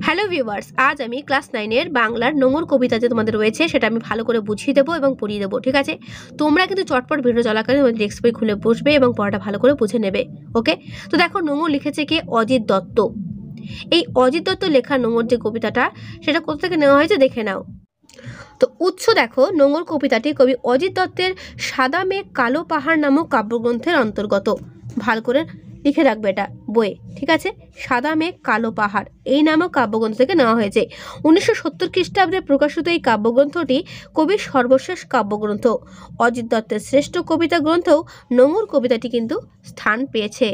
Hello viewers, আজ আমি class 9 বাংলার নোংর কবিতা যে তোমাদের রয়েছে সেটা আমি ভালো করে বুঝিয়ে দেবো এবং পড়িয়ে দেবো। ঠিক আছে, তোমরা কিন্তু চটপট ভিডিও চলাকালীন তোমাদের টেক্সট বই খুলে বসবে এবং পড়াটা ভালো করে বুঝে নেবে। ওকে, তো দেখো নোংর লিখেছে কে? অজিত দত্ত। এই অজিত দত্ত লেখা নোংর যে কবিতাটা সেটা কোথা থেকে নেওয়া হয়েছে দেখে নাও। তো উৎস দেখো, নোংর কবিতাটি কবি অজিত দত্তের সাদা মেঘ কালো পাহাড় নামক কাব্যগ্রন্থের অন্তর্গত। ভালো করে লিখে রাখবে এটা বইয়ে, ঠিক আছে? সাদা মেঘ কালো পাহাড় এই নামক কাব্যগ্রন্থ থেকে নেওয়া হয়েছে। 1970 খ্রিস্টাব্দে প্রকাশিত এই কাব্যগ্রন্থটি কবির সর্বশেষ কাব্যগ্রন্থ। অজিত দত্তের শ্রেষ্ঠ কবিতা গ্রন্থেও নোংর কবিতাটি কিন্তু স্থান পেয়েছে।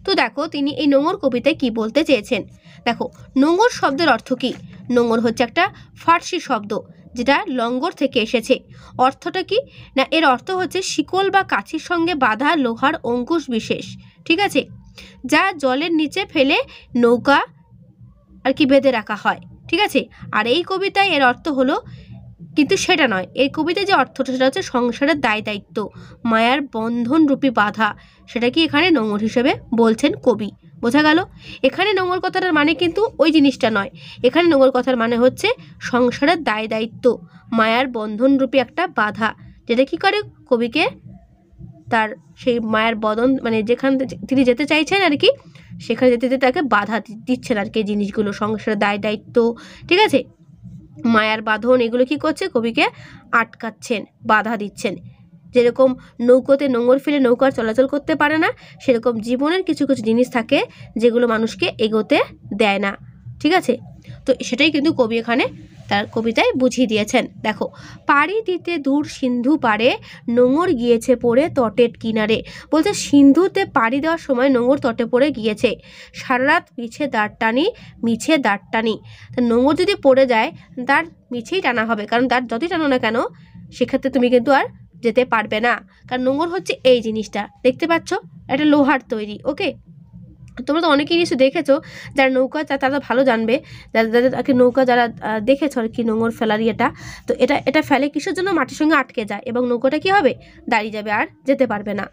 তো দেখো তিনি এই নোংর কবিতায় কি বলতে চেয়েছেন। দেখো, নোংর শব্দের অর্থ কি? নোংর হচ্ছে একটা ফার্সি শব্দ যেটা লঙ্গর থেকে এসেছে। অর্থটা কি না, এর অর্থ হচ্ছে শিকল বা কাছির সঙ্গে বাঁধা লোহার অঙ্কুশ বিশেষ, ঠিক আছে, যা জলের নিচে ফেলে নৌকা আর কি বেঁধে রাখা হয়, ঠিক আছে। আর এই কবিতায় এর অর্থ হলো, কিন্তু সেটা নয়, এই কবিতায় যে অর্থটা সেটা হচ্ছে সংসারের দায় দায়িত্ব, মায়ার বন্ধন রূপী বাধা, সেটা কি এখানে নোংর হিসেবে বলছেন কবি। বোঝা গেল? এখানে নোংর কথাটার মানে কিন্তু ওই জিনিসটা নয়, এখানে নোংর কথার মানে হচ্ছে সংসারের দায় দায়িত্ব, মায়ার বন্ধন রূপী একটা বাধা, যেটা কি করে কবিকে তার সেই মায়ের বদন মানে যেখান তিনি যেতে চাইছেন আর কি, সেখানে যেতে যেতে তাকে বাধা দিচ্ছেন আর কি, জিনিসগুলো সংসারের দায় দায়িত্ব, ঠিক আছে, মায়ার বাঁধন, এগুলো কি করছে? কবিকে আটকাচ্ছেন, বাধা দিচ্ছেন। যেরকম নৌকোতে নোঙর ফেলে নৌকা চলাচল করতে পারে না, সেরকম জীবনের কিছু কিছু জিনিস থাকে যেগুলো মানুষকে এগোতে দেয় না, ঠিক আছে। তো সেটাই কিন্তু কবি এখানে তার কবিতায় বুঝিয়ে দিয়েছেন। দেখো, পাড়ি দিতে দূর সিন্ধু পারে, নোঙর গিয়েছে পড়ে তটের কিনারে। বলছে সিন্ধুতে পাড়ি দেওয়ার সময় নোঙর তটে পড়ে গিয়েছে। সারা রাত মিছে দাঁড় টানি, মিছে দাঁড় টানি। তা নোঙর যদি পড়ে যায় তার মিছেই টানা হবে, কারণ তার যতই টানো না কেন সেক্ষেত্রে তুমি কিন্তু আর যেতে পারবে না। কারণ নোঙর হচ্ছে এই জিনিসটা, দেখতে পাচ্ছ, এটা লোহার তৈরি। ওকে, তোমরা তো অনেকেই নিশ্চয়ই দেখেছো, যারা নৌকা তারা ভালো জানবে, যাদের আর কি নৌকা যারা দেখেছো আর কি নোঙর ফেলার ইয়েটা। তো এটা ফেলে কিসের জন্য? মাটির সঙ্গে আটকে যায় এবং নৌকাটা কি হবে? দাঁড়িয়ে যাবে, আর যেতে পারবে না।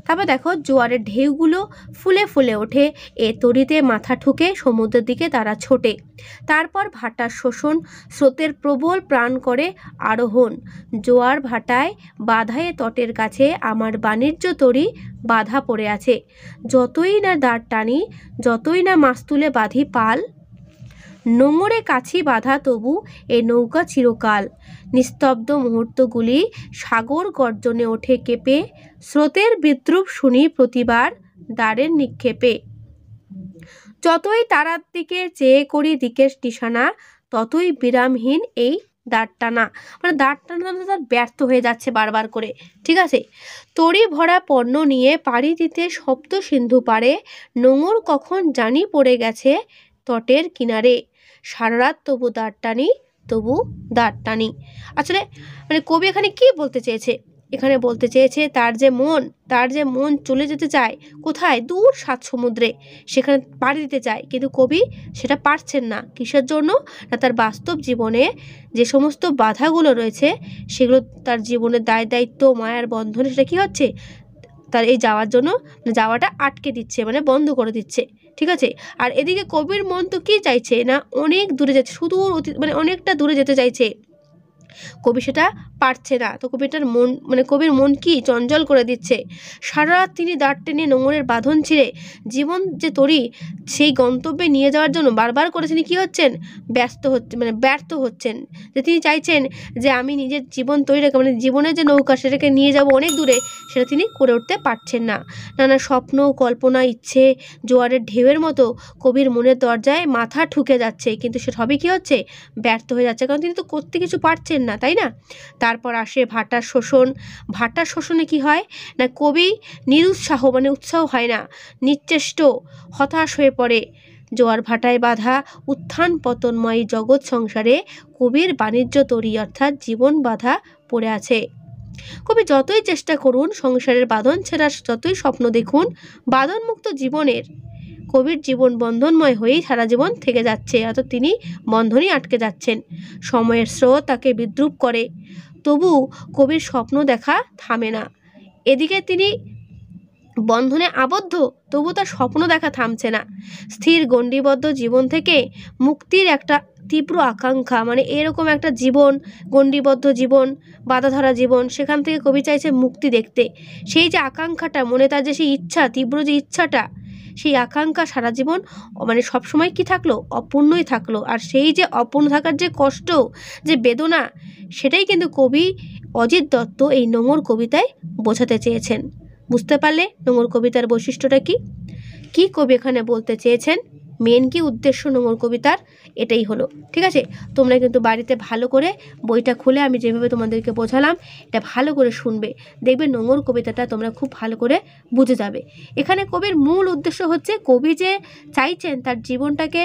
তারপর দেখো, জোয়ারের ঢেউগুলো ফুলে ফুলে ওঠে, এ তড়িতে মাথা ঠুকে সমুদ্রের দিকে তারা ছোটে। তারপর ভাটার শোষণ, স্রোতের প্রবল প্রাণ করে আরোহণ, জোয়ার ভাটায় বাধায় তটের কাছে আমার বাণিজ্য তরী বাধা পড়ে আছে। যতই না দাঁড় টানি, যতই না মাছ তুলে বাঁধি পাল, নোঙরে কাছি বাধা তবু এ নৌকা চিরকাল। নিস্তব্ধ মুহূর্তগুলি সাগর গর্জনে ওঠে কেঁপে, স্রোতের বিদ্রুপ শুনি প্রতিবার দ্বারের নিক্ষেপে। যতই তারার দিকে চেয়ে করি দিকের নিশানা, ততই বিরামহীন এই দাঁড় টানা। মানে দাঁড় টানা তার ব্যর্থ হয়ে যাচ্ছে বারবার করে, ঠিক আছে। তরি ভরা পণ্য নিয়ে পাড়ি দিতে সপ্ত সিন্ধু পারে, নোঙর কখন জানি পড়ে গেছে তটের কিনারে। সারা রাত তবু দাঁড় টানি, তবু দাঁড় টানি। আসলে মানে কবি এখানে কি বলতে চেয়েছে? এখানে বলতে চেয়েছে তার যে মন চলে যেতে চায় কোথায়? দূর সাত সমুদ্রে, সেখানে পাড়ি দিতে চায়, কিন্তু কবি সেটা পারছেন না। কিসের জন্য? না, তার বাস্তব জীবনে যে সমস্ত বাধাগুলো রয়েছে সেগুলো তার জীবনের দায় দায়িত্ব, মায়ার বন্ধনে সেটা কি হচ্ছে? তার এই যাওয়ার জন্য যাওয়াটা আটকে দিচ্ছে, মানে বন্ধ করে দিচ্ছে, ঠিক আছে। আর এদিকে কবির মন তো কি চাইছে না, অনেক দূরে যাচ্ছে, সুদূর মানে অনেকটা দূরে যেতে চাইছে, কবি সেটা পারছে না। তো কবির মন কি চঞ্চল করে দিচ্ছে। সারা রাত তিনি দাঁড় টেনে নোঙরের বাঁধন ছিঁড়ে জীবন যে তরি সেই গন্তব্যে নিয়ে যাওয়ার জন্য বারবার করে তিনি কী হচ্ছেন? ব্যর্থ হচ্ছেন। যে তিনি চাইছেন যে আমি নিজের জীবন তৈরি রেখে, মানে জীবনের যে নৌকা সেটাকে নিয়ে যাব অনেক দূরে, সেটা তিনি করে উঠতে পারছেন না। নানা স্বপ্ন, কল্পনা, ইচ্ছে জোয়ারের ঢেউয়ের মতো কবির মনের দরজায় মাথা ঠুকে যাচ্ছে, কিন্তু সে সবই কী হচ্ছে? ব্যর্থ হয়ে যাচ্ছে, কারণ তিনি তো করতে কিছু পারছেন না, তাই না? তারপর আসে ভাটার শোষণ। ভাটার শোষণে কি হয় না, কবি নিরুৎসাহ, মানে উৎসাহ হয় না, নিশ্চেষ্ট, হতাশ হয়ে পড়ে। জোয়ার ভাটায় বাধা উত্থান পতনময় জগৎ সংসারে কবির বাণিজ্য তরী অর্থাৎ জীবন বাধা পড়ে আছে। কবি যতই চেষ্টা করুন, সংসারের বাঁধন ছেঁড়ার যতই স্বপ্ন দেখুন, বাঁধনমুক্ত জীবনের কবির জীবন বন্ধনময় হয়েই সারা জীবন থেকে যাচ্ছে, অর্থাৎ তিনি বন্ধনই আটকে যাচ্ছেন। সময়ের স্রোত তাকে বিদ্রুপ করে, তবু কবির স্বপ্ন দেখা থামে না। এদিকে তিনি বন্ধনে আবদ্ধ, তবু তার স্বপ্ন দেখা থামছে না। স্থির গণ্ডিবদ্ধ জীবন থেকে মুক্তির একটা তীব্র আকাঙ্ক্ষা, মানে এরকম একটা জীবন, গণ্ডিবদ্ধ জীবন, বাঁধাধরা জীবন, সেখান থেকে কবি চাইছে মুক্তি দেখতে। সেই যে আকাঙ্ক্ষাটা, মনে তার যে সেই ইচ্ছা, তীব্র যে ইচ্ছাটা, সেই আকাঙ্ক্ষা সারা জীবন মানে সবসময় কি থাকলো, অপূর্ণই থাকলো। আর সেই যে অপূর্ণ থাকার যে কষ্ট, যে বেদনা, সেটাই কিন্তু কবি অজিত দত্ত এই নোঙর কবিতায় বোঝাতে চেয়েছেন। বুঝতে পারলে নোঙর কবিতার বৈশিষ্ট্যটা কি কি কবি এখানে বলতে চেয়েছেন, মেন কি উদ্দেশ্য নোঙর কবিতার, এটাই হলো। ঠিক আছে, তোমরা কিন্তু বাড়িতে ভালো করে বইটা খুলে আমি যেভাবে তোমাদেরকে বোঝালাম এটা ভালো করে শুনবে, দেখবে নোঙর কবিতাটা তোমরা খুব ভালো করে বুঝে যাবে। এখানে কবির মূল উদ্দেশ্য হচ্ছে, কবি যে চাইছেন তার জীবনটাকে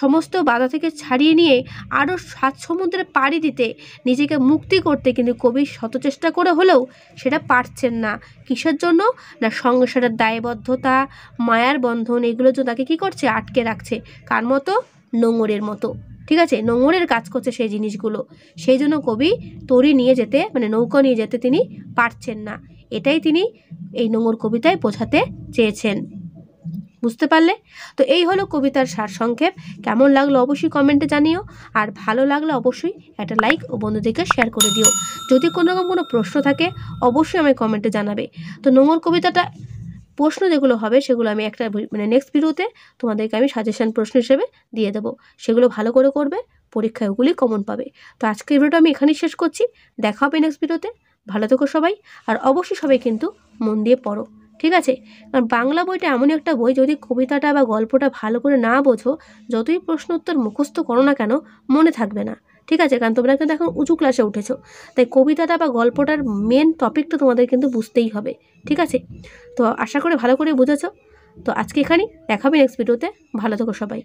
সমস্ত বাধা থেকে ছাড়িয়ে নিয়ে আরও 7 সমুদ্রে পাড়ি দিতে, নিজেকে মুক্তি করতে, কিন্তু কবি শত চেষ্টা করে হলেও সেটা পারছেন না। কিসের জন্য না, সংসারের দায়বদ্ধতা, মায়ার বন্ধন, এগুলো তো তাকে কী করছে, আটকে রাখছে। কার মতো, নোঙরের মতো। ঠিক আছে, নোঙরের কাজ করছে সেই জিনিসগুলো। সেই জন্য কবি তরি নিয়ে যেতে, মানে নৌকা নিয়ে যেতে তিনি পারছেন না। এটাই তিনি এই নোঙর কবিতায় বোঝাতে চেয়েছেন। বুঝতে পারলে? তো এই হলো কবিতার সারসংক্ষেপ। কেমন লাগলো অবশ্যই কমেন্টে জানিও, আর ভালো লাগলে অবশ্যই একটা লাইক ও বন্ধুদেরকে শেয়ার করে দিও। যদি কোনো রকম কোনো প্রশ্ন থাকে অবশ্যই আমায় কমেন্টে জানাবে। তো নোঙর কবিতাটা প্রশ্ন যেগুলো হবে সেগুলো আমি একটা মানে নেক্সট ভিডিওতে তোমাদেরকে আমি সাজেশন প্রশ্ন হিসেবে দিয়ে দেবো, সেগুলো ভালো করে করবে, পরীক্ষায় ওগুলি কমন পাবে। তো আজকের ভিডিওটা আমি এখানেই শেষ করছি, দেখা হবে নেক্সট ভিডিওতে। ভালো থেকো সবাই, আর অবশ্যই সবাই কিন্তু মন দিয়ে পড়ো। ঠিক আছে, কারণ বাংলা বইটা এমনই একটা বই, যদি কবিতাটা বা গল্পটা ভালো করে না বোঝো, যতই প্রশ্ন উত্তর মুখস্থ করো না কেন, মনে থাকবে না। ঠিক আছে, কারণ তোমরা কিন্তু এখন উঁচু ক্লাসে উঠেছো, তাই কবিতাটা বা গল্পটার মেন টপিকটা তোমাদের কিন্তু বুঝতেই হবে। ঠিক আছে, তো আশা করি ভালো করে বুঝেছো। তো আজকে এখানেই, দেখাবে নেক্সট ভিডিওতে। ভালো থেকো সবাই।